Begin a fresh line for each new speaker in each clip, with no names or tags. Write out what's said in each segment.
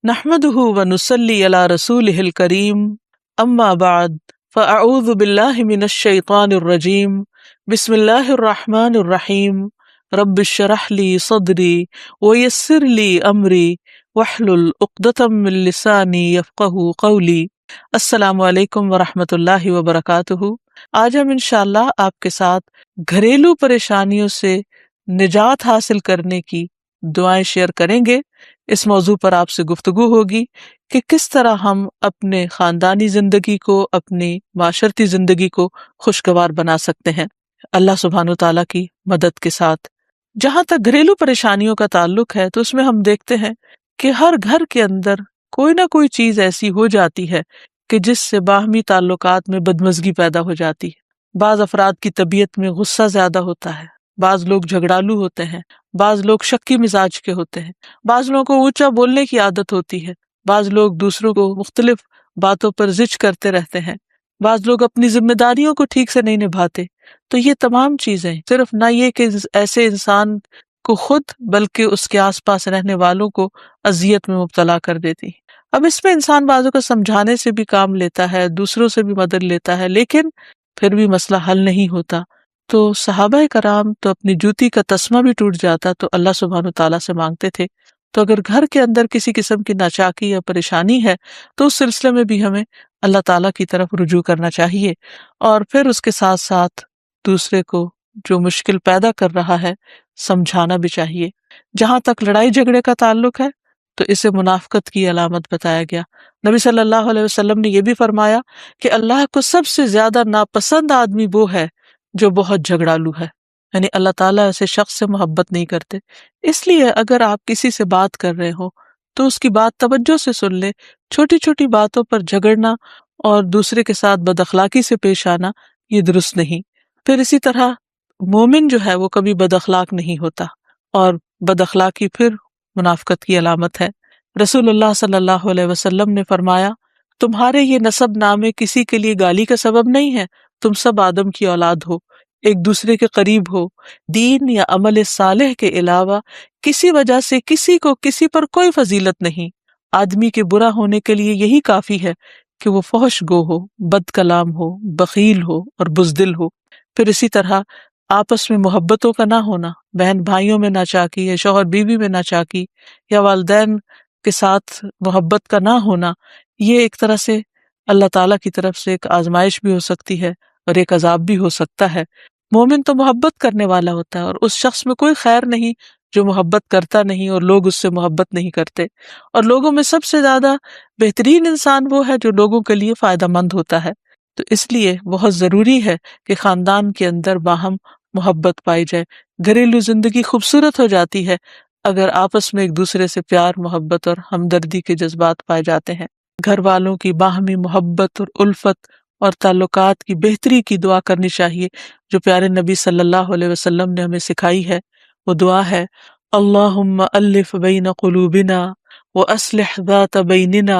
نحمده ونصلي على رسوله الكريم اما بعد فاعوذ بالله من الشيطان الرجيم بسم الله الرحمن الرحيم رب اشرح لي صدري ويسر لي امري واحلل عقدة من لساني يفقهوا قولي۔ السلام علیکم ورحمۃ اللہ وبرکاتہ۔ آج ہم انشاءاللہ آپ کے ساتھ گھریلو پریشانیوں سے نجات حاصل کرنے کی دعائیں شیئر کریں گے۔ اس موضوع پر آپ سے گفتگو ہوگی کہ کس طرح ہم اپنے خاندانی زندگی کو، اپنی معاشرتی زندگی کو خوشگوار بنا سکتے ہیں اللہ سبحانہ تعالیٰ کی مدد کے ساتھ۔ جہاں تک گھریلو پریشانیوں کا تعلق ہے تو اس میں ہم دیکھتے ہیں کہ ہر گھر کے اندر کوئی نہ کوئی چیز ایسی ہو جاتی ہے کہ جس سے باہمی تعلقات میں بدمزگی پیدا ہو جاتی ہے۔ بعض افراد کی طبیعت میں غصہ زیادہ ہوتا ہے، بعض لوگ جھگڑالو ہوتے ہیں، بعض لوگ شکی مزاج کے ہوتے ہیں، بعض لوگوں کو اونچا بولنے کی عادت ہوتی ہے، بعض لوگ دوسروں کو مختلف باتوں پر زج کرتے رہتے ہیں، بعض لوگ اپنی ذمہ داریوں کو ٹھیک سے نہیں نبھاتے۔ تو یہ تمام چیزیں صرف نہ یہ کہ ایسے انسان کو خود بلکہ اس کے آس پاس رہنے والوں کو اذیت میں مبتلا کر دیتی۔ اب اس میں انسان بعضوں کو سمجھانے سے بھی کام لیتا ہے، دوسروں سے بھی مدد لیتا ہے، لیکن پھر بھی مسئلہ حل نہیں ہوتا۔ تو صحابہ کرام تو اپنی جوتی کا تسمہ بھی ٹوٹ جاتا تو اللہ سبحانہ تعالیٰ سے مانگتے تھے۔ تو اگر گھر کے اندر کسی قسم کی ناچاکی یا پریشانی ہے تو اس سلسلے میں بھی ہمیں اللہ تعالیٰ کی طرف رجوع کرنا چاہیے، اور پھر اس کے ساتھ ساتھ دوسرے کو جو مشکل پیدا کر رہا ہے سمجھانا بھی چاہیے۔ جہاں تک لڑائی جھگڑے کا تعلق ہے تو اسے منافقت کی علامت بتایا گیا۔ نبی صلی اللہ علیہ وسلم نے یہ بھی فرمایا کہ اللہ کو سب سے زیادہ ناپسند آدمی وہ ہے جو بہت جھگڑالو ہے، یعنی اللہ تعالیٰ ایسے شخص سے محبت نہیں کرتے۔ اس لیے اگر آپ کسی سے بات کر رہے ہو تو اس کی بات توجہ سے سن لے۔ چھوٹی چھوٹی باتوں پر جھگڑنا اور دوسرے کے ساتھ بد اخلاقی سے پیش آنا یہ درست نہیں۔ پھر اسی طرح مومن جو ہے وہ کبھی بد اخلاق نہیں ہوتا، اور بد اخلاقی پھر منافقت کی علامت ہے۔ رسول اللہ صلی اللہ علیہ وسلم نے فرمایا، تمہارے یہ نسب نامے کسی کے لیے گالی کا سبب نہیں ہے، تم سب آدم کی اولاد ہو، ایک دوسرے کے قریب ہو، دین یا عمل صالح کے علاوہ کسی وجہ سے کسی کو کسی پر کوئی فضیلت نہیں۔ آدمی کے برا ہونے کے لیے یہی کافی ہے کہ وہ فحش گو ہو، بد کلام ہو، بخیل ہو اور بزدل ہو۔ پھر اسی طرح آپس میں محبتوں کا نہ ہونا، بہن بھائیوں میں ناچاکی یا شوہر بیوی میں ناچاکی یا والدین کے ساتھ محبت کا نہ ہونا، یہ ایک طرح سے اللہ تعالیٰ کی طرف سے ایک آزمائش بھی ہو سکتی ہے اور ایک عذاب بھی ہو سکتا ہے۔ مومن تو محبت کرنے والا ہوتا ہے، اور اس شخص میں کوئی خیر نہیں جو محبت کرتا نہیں اور لوگ اس سے محبت نہیں کرتے، اور لوگوں میں سب سے زیادہ بہترین انسان وہ ہے جو لوگوں کے لیے فائدہ مند ہوتا ہے۔ تو اس لیے بہت ضروری ہے کہ خاندان کے اندر باہم محبت پائی جائے۔ گھریلو زندگی خوبصورت ہو جاتی ہے اگر آپس میں ایک دوسرے سے پیار، محبت اور ہمدردی کے جذبات پائے جاتے ہیں۔ گھر والوں کی باہمی محبت اور الفت اور تعلقات کی بہتری کی دعا کرنی چاہیے جو پیارے نبی صلی اللہ علیہ وسلم نے ہمیں سکھائی ہے۔ وہ دعا ہے، اللہم الف بین قلوبنا واصلح ذات بیننا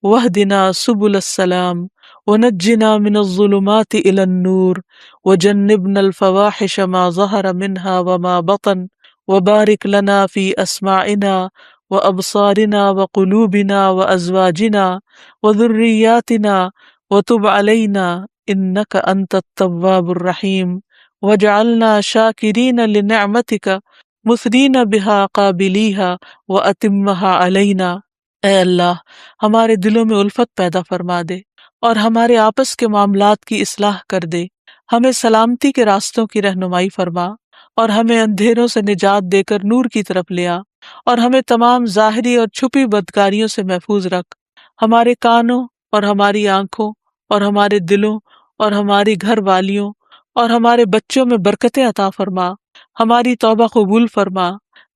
واہدنا سبل السلام ونجنا من الظلمات الى النور وجنبنا الفواحش ما ظہر منها وما بطن وبارک لنا فی اسماعنا وابصارنا وقلوبنا وازواجنا وذریاتنا وتب علینا انک انت التواب الرحیم وجعلنا شاکرین لنعمتک مثنین بہا قابلیہا واتمہا علینا۔ اے اللہ، ہمارے دلوں میں الفت پیدا فرما دے اور ہمارے آپس کے معاملات کی اصلاح کر دے، ہمیں سلامتی کے راستوں کی رہنمائی فرما اور ہمیں اندھیروں سے نجات دے کر نور کی طرف لیا، اور ہمیں تمام ظاہری اور چھپی بدکاریوں سے محفوظ رکھ۔ ہمارے کانوں اور ہماری آنکھوں اور ہمارے دلوں اور ہماری گھر والیوں اور ہمارے بچوں میں برکتیں عطا فرما، ہماری توبہ قبول فرما۔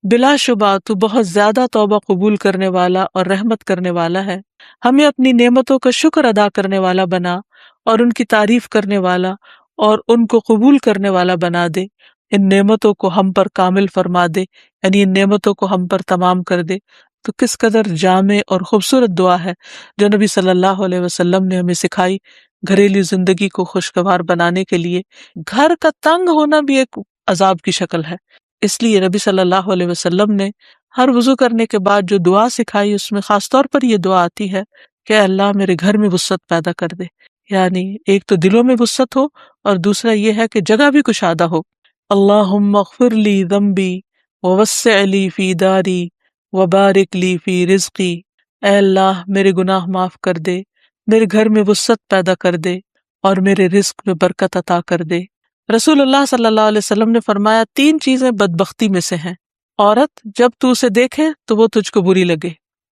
بلا شبہ تو بہت زیادہ توبہ قبول کرنے والا اور رحمت کرنے والا ہے۔ ہمیں اپنی نعمتوں کا شکر ادا کرنے والا بنا اور ان کی تعریف کرنے والا اور ان کو قبول کرنے والا بنا دے۔ ان نعمتوں کو ہم پر کامل فرما دے، یعنی ان نعمتوں کو ہم پر تمام کر دے۔ تو کس قدر جامع اور خوبصورت دعا ہے جو نبی صلی اللہ علیہ وسلم نے ہمیں سکھائی گھریلو زندگی کو خوشگوار بنانے کے لیے۔ گھر کا تنگ ہونا بھی ایک عذاب کی شکل ہے، اس لیے نبی صلی اللہ علیہ وسلم نے ہر وضو کرنے کے بعد جو دعا سکھائی اس میں خاص طور پر یہ دعا آتی ہے کہ اے اللہ میرے گھر میں وسعت پیدا کر دے، یعنی ایک تو دلوں میں وسعت ہو، اور دوسرا یہ ہے کہ جگہ بھی کشادہ ہو۔ اللہم اغفر لی ذنبی ووسع لی فی داری وبارک لی فی رزقی، اے اللہ میرے گناہ معاف کر دے، میرے گھر میں وسعت پیدا کر دے اور میرے رزق میں برکت عطا کر دے۔ رسول اللہ صلی اللہ علیہ وسلم نے فرمایا 3 چیزیں بدبختی میں سے ہیں۔ عورت جب تو اسے دیکھے تو وہ تجھ کو بری لگے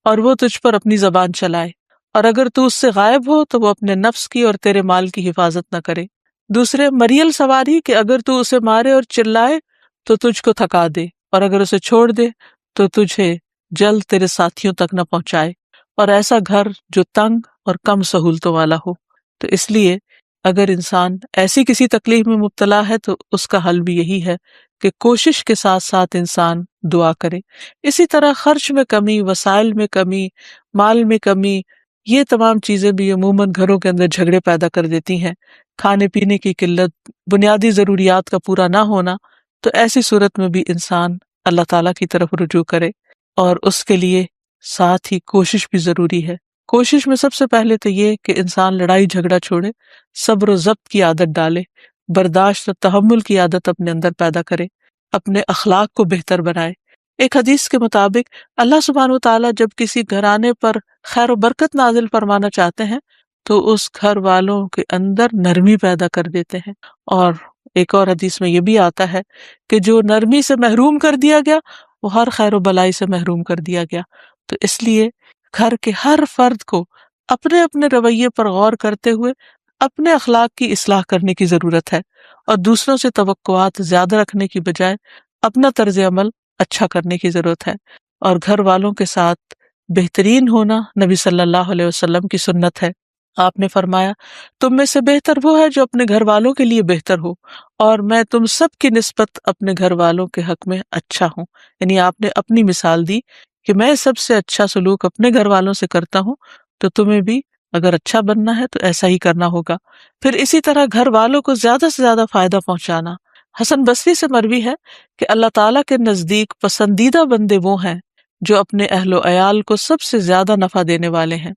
اور وہ تجھ پر اپنی زبان چلائے، اور اگر تو اس سے غائب ہو تو وہ اپنے نفس کی اور تیرے مال کی حفاظت نہ کرے۔ دوسرے، مریل سواری کہ اگر تو اسے مارے اور چلائے تو تجھ کو تھکا دے، اور اگر اسے چھوڑ دے تو تجھے جلد تیرے ساتھیوں تک نہ پہنچائے، اور ایسا گھر جو تنگ اور کم سہولتوں والا ہو۔ تو اس لیے اگر انسان ایسی کسی تکلیف میں مبتلا ہے تو اس کا حل بھی یہی ہے کہ کوشش کے ساتھ ساتھ انسان دعا کرے۔ اسی طرح خرچ میں کمی، وسائل میں کمی، مال میں کمی، یہ تمام چیزیں بھی عموماً گھروں کے اندر جھگڑے پیدا کر دیتی ہیں۔ کھانے پینے کی قلت، بنیادی ضروریات کا پورا نہ ہونا، تو ایسی صورت میں بھی انسان اللہ تعالیٰ کی طرف رجوع کرے، اور اس کے لیے ساتھ ہی کوشش بھی ضروری ہے۔ کوشش میں سب سے پہلے تو یہ کہ انسان لڑائی جھگڑا چھوڑے، صبر و ضبط کی عادت ڈالے، برداشت اور تحمل کی عادت اپنے اندر پیدا کرے، اپنے اخلاق کو بہتر بنائے۔ ایک حدیث کے مطابق اللہ سبحانہ و تعالیٰ جب کسی گھرانے پر خیر و برکت نازل فرمانا چاہتے ہیں تو اس گھر والوں کے اندر نرمی پیدا کر دیتے ہیں، اور ایک اور حدیث میں یہ بھی آتا ہے کہ جو نرمی سے محروم کر دیا گیا وہ ہر خیر و بلائی سے محروم کر دیا گیا۔ تو اس لیے گھر کے ہر فرد کو اپنے اپنے رویے پر غور کرتے ہوئے اپنے اخلاق کی اصلاح کرنے کی ضرورت ہے، اور دوسروں سے توقعات زیادہ رکھنے کی بجائے اپنا طرز عمل اچھا کرنے کی ضرورت ہے۔ اور گھر والوں کے ساتھ بہترین ہونا نبی صلی اللہ علیہ وسلم کی سنت ہے۔ آپ نے فرمایا تم میں سے بہتر وہ ہے جو اپنے گھر والوں کے لیے بہتر ہو، اور میں تم سب کی نسبت اپنے گھر والوں کے حق میں اچھا ہوں۔ یعنی آپ نے اپنی مثال دی کہ میں سب سے اچھا سلوک اپنے گھر والوں سے کرتا ہوں، تو تمہیں بھی اگر اچھا بننا ہے تو ایسا ہی کرنا ہوگا۔ پھر اسی طرح گھر والوں کو زیادہ سے زیادہ فائدہ پہنچانا۔ حسن بصری سے مروی ہے کہ اللہ تعالیٰ کے نزدیک پسندیدہ بندے وہ ہیں جو اپنے اہل و عیال کو سب سے زیادہ نفع دینے والے ہیں۔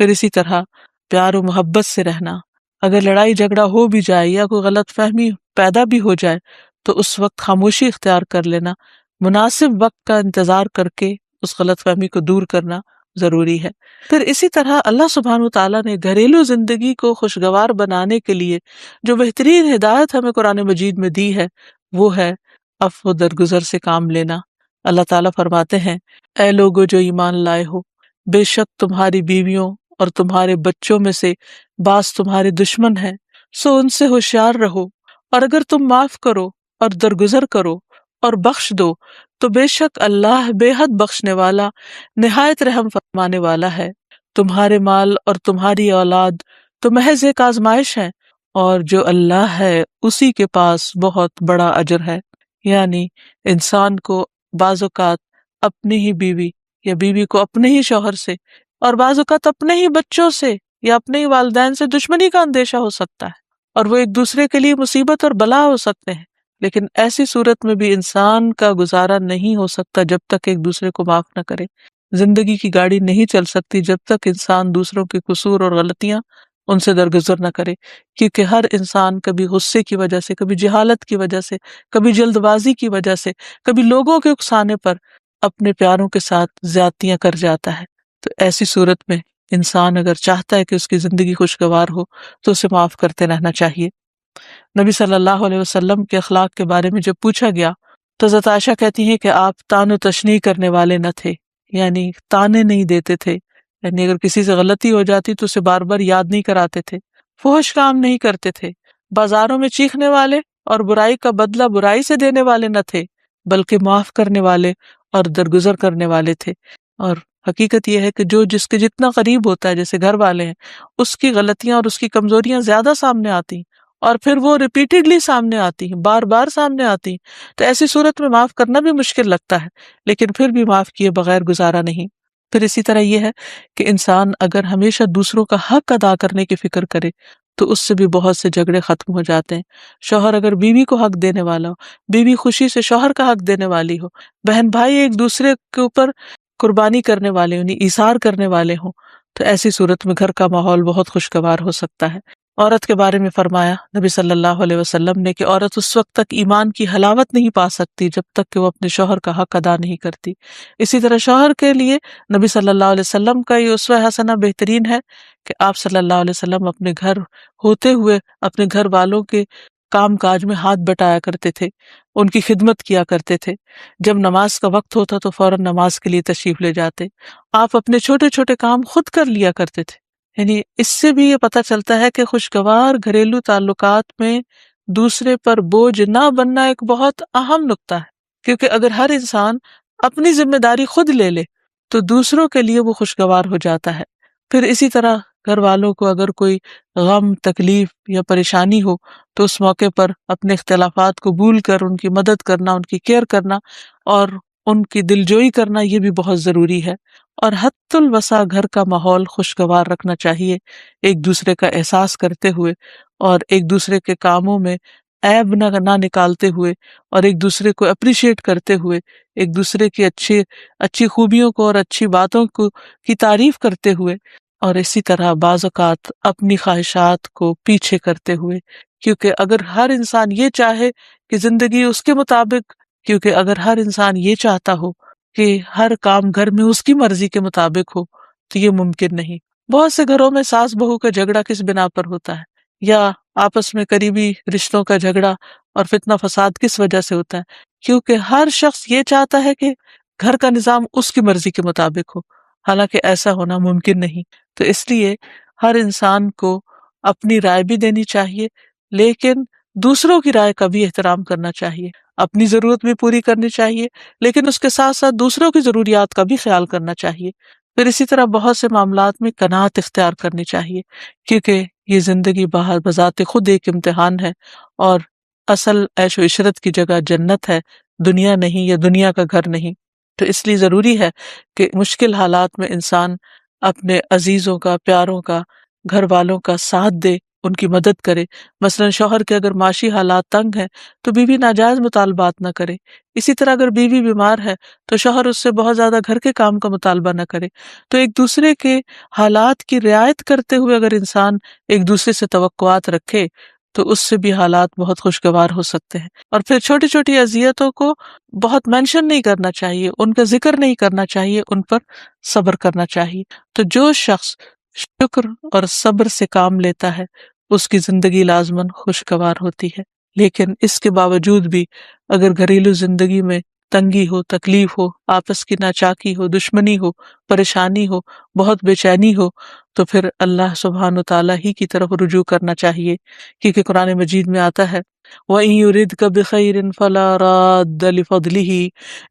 پھر اسی طرح پیار و محبت سے رہنا۔ اگر لڑائی جھگڑا ہو بھی جائے یا کوئی غلط فہمی پیدا بھی ہو جائے تو اس وقت خاموشی اختیار کر لینا، مناسب وقت کا انتظار کر کے اس غلط فہمی کو دور کرنا ضروری ہے۔ پھر اسی طرح اللہ سبحانہ وتعالیٰ نے گھریلو زندگی کو خوشگوار بنانے کے لیے جو بہترین ہدایت ہمیں قرآن مجید میں دی ہے وہ ہے عفو و درگزر سے کام لینا۔ اللہ تعالیٰ فرماتے ہیں اے لوگو جو ایمان لائے ہو، بے شک تمہاری بیویوں اور تمہارے بچوں میں سے بعض تمہارے دشمن ہیں، سو ان سے ہوشیار رہو، اور اگر تم معاف کرو اور درگزر کرو اور بخش دو تو بے شک اللہ بے حد بخشنے والا نہایت رحم فرمانے والا ہے۔ تمہارے مال اور تمہاری اولاد تو محض ایک آزمائش ہے، اور جو اللہ ہے اسی کے پاس بہت بڑا اجر ہے۔ یعنی انسان کو بعض اوقات اپنی ہی بیوی یا بیوی کو اپنے ہی شوہر سے، اور بعض اوقات اپنے ہی بچوں سے یا اپنے ہی والدین سے دشمنی کا اندیشہ ہو سکتا ہے، اور وہ ایک دوسرے کے لیے مصیبت اور بلا ہو سکتے ہیں، لیکن ایسی صورت میں بھی انسان کا گزارا نہیں ہو سکتا جب تک ایک دوسرے کو معاف نہ کرے۔ زندگی کی گاڑی نہیں چل سکتی جب تک انسان دوسروں کے قصور اور غلطیاں ان سے درگزر نہ کرے، کیونکہ ہر انسان کبھی غصے کی وجہ سے، کبھی جہالت کی وجہ سے، کبھی جلد بازی کی وجہ سے، کبھی لوگوں کے اکسانے پر اپنے پیاروں کے ساتھ زیادتیاں کر جاتا ہے۔ تو ایسی صورت میں انسان اگر چاہتا ہے کہ اس کی زندگی خوشگوار ہو تو اسے معاف کرتے رہنا چاہیے۔ نبی صلی اللہ علیہ وسلم کے اخلاق کے بارے میں جب پوچھا گیا تو حضرت عائشہ کہتی ہیں کہ آپ طعن و تشنیع کرنے والے نہ تھے، یعنی طعنے نہیں دیتے تھے، یعنی اگر کسی سے غلطی ہو جاتی تو اسے بار بار یاد نہیں کراتے تھے، فحش کام نہیں کرتے تھے، بازاروں میں چیخنے والے اور برائی کا بدلہ برائی سے دینے والے نہ تھے، بلکہ معاف کرنے والے اور درگزر کرنے والے تھے۔ اور حقیقت یہ ہے کہ جو جس کے جتنا قریب ہوتا ہے، جیسے گھر والے ہیں، اس کی غلطیاں اور اس کی کمزوریاں زیادہ سامنے آتی ہیں، اور پھر وہ ریپیٹڈلی سامنے آتی ہیں، بار بار سامنے آتی ہیں، تو ایسی صورت میں معاف کرنا بھی مشکل لگتا ہے، لیکن پھر بھی معاف کیے بغیر گزارا نہیں۔ پھر اسی طرح یہ ہے کہ انسان اگر ہمیشہ دوسروں کا حق ادا کرنے کی فکر کرے تو اس سے بھی بہت سے جھگڑے ختم ہو جاتے ہیں۔ شوہر اگر بیوی کو حق دینے والا ہو، بیوی خوشی سے شوہر کا حق دینے والی ہو، بہن بھائی ایک دوسرے کے اوپر قربانی کرنے والے ہوں، ایثار کرنے والے ہوں، تو ایسی صورت میں گھر کا ماحول بہت خوشگوار ہو سکتا ہے۔ عورت کے بارے میں فرمایا نبی صلی اللہ علیہ وسلم نے کہ عورت اس وقت تک ایمان کی حلاوت نہیں پا سکتی جب تک کہ وہ اپنے شوہر کا حق ادا نہیں کرتی۔ اسی طرح شوہر کے لیے نبی صلی اللہ علیہ وسلم کا یہ اسوہ حسنہ بہترین ہے کہ آپ صلی اللہ علیہ وسلم اپنے گھر ہوتے ہوئے اپنے گھر والوں کے کام کاج میں ہاتھ بٹایا کرتے تھے، ان کی خدمت کیا کرتے تھے۔ جب نماز کا وقت ہوتا تو فوراً نماز کے لیے تشریف لے جاتے۔ آپ اپنے چھوٹے چھوٹے کام خود کر لیا کرتے تھے۔ یعنی اس سے بھی یہ پتہ چلتا ہے کہ خوشگوار گھریلو تعلقات میں دوسرے پر بوجھ نہ بننا ایک بہت اہم نقطہ ہے، کیونکہ اگر ہر انسان اپنی ذمہ داری خود لے لے تو دوسروں کے لیے وہ خوشگوار ہو جاتا ہے۔ پھر اسی طرح گھر والوں کو اگر کوئی غم، تکلیف یا پریشانی ہو تو اس موقع پر اپنے اختلافات کو بھول کر ان کی مدد کرنا، ان کی کیئر کرنا اور ان کی دلجوئی کرنا، یہ بھی بہت ضروری ہے۔ اور حد الوسع گھر کا ماحول خوشگوار رکھنا چاہیے، ایک دوسرے کا احساس کرتے ہوئے اور ایک دوسرے کے کاموں میں عیب نہ نکالتے ہوئے اور ایک دوسرے کو اپریشیٹ کرتے ہوئے، ایک دوسرے کی اچھی خوبیوں کو اور اچھی باتوں کو کی تعریف کرتے ہوئے، اور اسی طرح بعض اوقات اپنی خواہشات کو پیچھے کرتے ہوئے، کیونکہ اگر ہر انسان یہ چاہے کہ زندگی اس کے مطابق، کیونکہ اگر ہر انسان یہ چاہتا ہو کہ ہر کام گھر میں اس کی مرضی کے مطابق ہو تو یہ ممکن نہیں۔ بہت سے گھروں میں ساس بہو کا جھگڑا کس بنا پر ہوتا ہے، یا آپس میں قریبی رشتوں کا جھگڑا اور فتنہ فساد کس وجہ سے ہوتا ہے؟ کیونکہ ہر شخص یہ چاہتا ہے کہ گھر کا نظام اس کی مرضی کے مطابق ہو، حالانکہ ایسا ہونا ممکن نہیں۔ تو اس لیے ہر انسان کو اپنی رائے بھی دینی چاہیے، لیکن دوسروں کی رائے کا بھی احترام کرنا چاہیے۔ اپنی ضرورت بھی پوری کرنی چاہیے، لیکن اس کے ساتھ ساتھ دوسروں کی ضروریات کا بھی خیال کرنا چاہیے۔ پھر اسی طرح بہت سے معاملات میں قناعت اختیار کرنی چاہیے، کیونکہ یہ زندگی بذات خود ایک امتحان ہے، اور اصل عیش و عشرت کی جگہ جنت ہے، دنیا نہیں، یا دنیا کا گھر نہیں۔ تو اس لیے ضروری ہے کہ مشکل حالات میں انسان اپنے عزیزوں کا، پیاروں کا، گھر والوں کا ساتھ دے، ان کی مدد کرے۔ مثلا شوہر کے اگر معاشی حالات تنگ ہیں تو بیوی ناجائز مطالبات نہ کرے۔ اسی طرح اگر بیوی بیمار ہے تو شوہر اس سے بہت زیادہ گھر کے کام کا مطالبہ نہ کرے۔ تو ایک دوسرے کے حالات کی رعایت کرتے ہوئے اگر انسان ایک دوسرے سے توقعات رکھے تو اس سے بھی حالات بہت خوشگوار ہو سکتے ہیں۔ اور پھر چھوٹی چھوٹی اذیتوں کو بہت مینشن نہیں کرنا چاہیے، ان کا ذکر نہیں کرنا چاہیے، ان پر صبر کرنا چاہیے۔ تو جو شخص شکر اور صبر سے کام لیتا ہے اس کی زندگی لازماً خوشگوار ہوتی ہے۔ لیکن اس کے باوجود بھی اگر گھریلو زندگی میں تنگی ہو، تکلیف ہو، آپس کی ناچاکی ہو، دشمنی ہو، پریشانی ہو، بہت بے چینی ہو، تو پھر اللہ سبحانہ و تعالیٰ ہی کی طرف رجوع کرنا چاہیے، کیونکہ قرآن مجید میں آتا ہے وَإِن يُرِدْكَ بِخَيْرٍ فَلَا رَادَّ لِفَضْلِهِ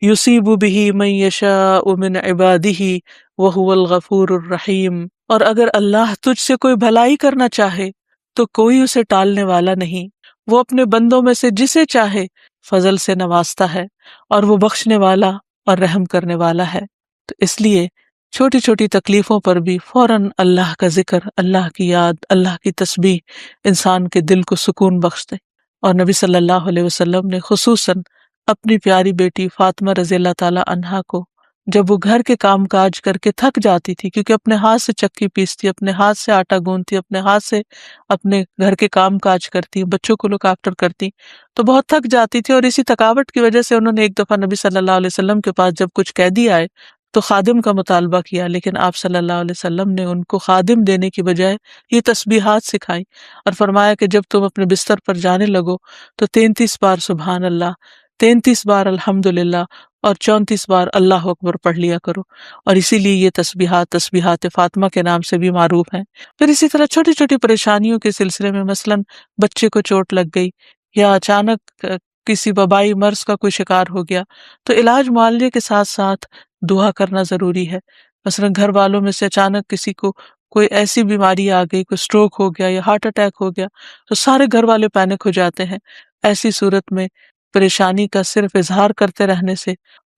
يُصِيبُ بِهِ مَن يَشَاءُ مِنْ عِبَادِهِ وَهُوَ الْغَفُورُ الرَّحِيمُ۔ اور اگر اللہ تجھ سے کوئی بھلائی کرنا چاہے تو کوئی اسے ٹالنے والا نہیں، وہ اپنے بندوں میں سے جسے چاہے فضل سے نوازتا ہے، اور وہ بخشنے والا اور رحم کرنے والا ہے۔ تو اس لیے چھوٹی چھوٹی تکلیفوں پر بھی فوراً اللہ کا ذکر، اللہ کی یاد، اللہ کی تسبیح انسان کے دل کو سکون بخش دے۔ اور نبی صلی اللہ علیہ وسلم نے خصوصاً اپنی پیاری بیٹی فاطمہ رضی اللہ تعالی عنہا کو، جب وہ گھر کے کام کاج کر کے تھک جاتی تھی، کیونکہ اپنے ہاتھ سے چکی پیستی، اپنے ہاتھ سے آٹا گوندتی، اپنے ہاتھ سے اپنے گھر کے کام کاج کرتی، بچوں کو لک آفٹر کرتی، تو بہت تھک جاتی تھی، اور اسی تھکاوٹ کی وجہ سے انہوں نے ایک دفعہ نبی صلی اللہ علیہ وسلم کے پاس جب کچھ قیدی آئے تو خادم کا مطالبہ کیا، لیکن آپ صلی اللہ علیہ وسلم نے ان کو خادم دینے کی بجائے یہ تسبیحات سکھائیں، اور فرمایا کہ جب تم اپنے بستر پر جانے لگو تو 33 بار سبحان اللہ، 33 بار الحمدللہ، اور 34 بار اللہ اکبر پڑھ لیا کرو، اور اسی لیے یہ تسبیحات فاطمہ کے نام سے بھی معروف ہیں۔ پھر اسی طرح چھوٹی چھوٹی پریشانیوں کے سلسلے میں، مثلاً بچے کو چوٹ لگ گئی یا اچانک کسی وبائی مرض کا کوئی شکار ہو گیا، تو علاج معالجے کے ساتھ ساتھ دعا کرنا ضروری ہے۔ مثلاً گھر والوں میں سے اچانک کسی کو کوئی ایسی بیماری آ گئی، کوئی سٹروک ہو گیا یا ہارٹ اٹیک ہو گیا، تو سارے گھر والے پینک ہو جاتے ہیں۔ ایسی صورت میں پریشانی کا صرف اظہار کرتے رہنے سے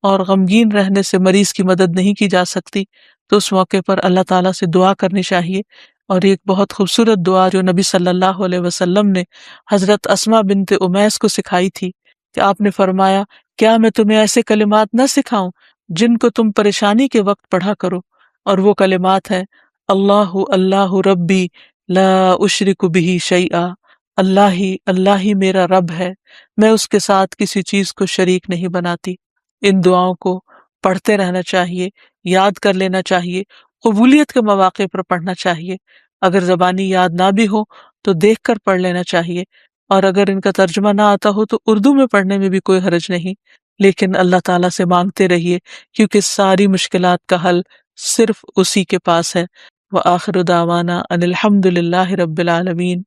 اور غمگین رہنے سے مریض کی مدد نہیں کی جا سکتی، تو اس موقع پر اللہ تعالیٰ سے دعا کرنی چاہیے۔ اور ایک بہت خوبصورت دعا جو نبی صلی اللہ علیہ وسلم نے حضرت اسماء بنت امیس کو سکھائی تھی کہ آپ نے فرمایا کیا میں تمہیں ایسے کلمات نہ سکھاؤں جن کو تم پریشانی کے وقت پڑھا کرو، اور وہ کلمات ہیں اللہ اللہ ربی لا اشرک بہ شیئا، اللہ ہی میرا رب ہے، میں اس کے ساتھ کسی چیز کو شریک نہیں بناتی۔ ان دعاؤں کو پڑھتے رہنا چاہیے، یاد کر لینا چاہیے، قبولیت کے مواقع پر پڑھنا چاہیے۔ اگر زبانی یاد نہ بھی ہو تو دیکھ کر پڑھ لینا چاہیے، اور اگر ان کا ترجمہ نہ آتا ہو تو اردو میں پڑھنے میں بھی کوئی حرج نہیں، لیکن اللہ تعالیٰ سے مانگتے رہیے کیونکہ ساری مشکلات کا حل صرف اسی کے پاس ہے۔ وآخر دعوانا ان الحمد للہ رب العالمین۔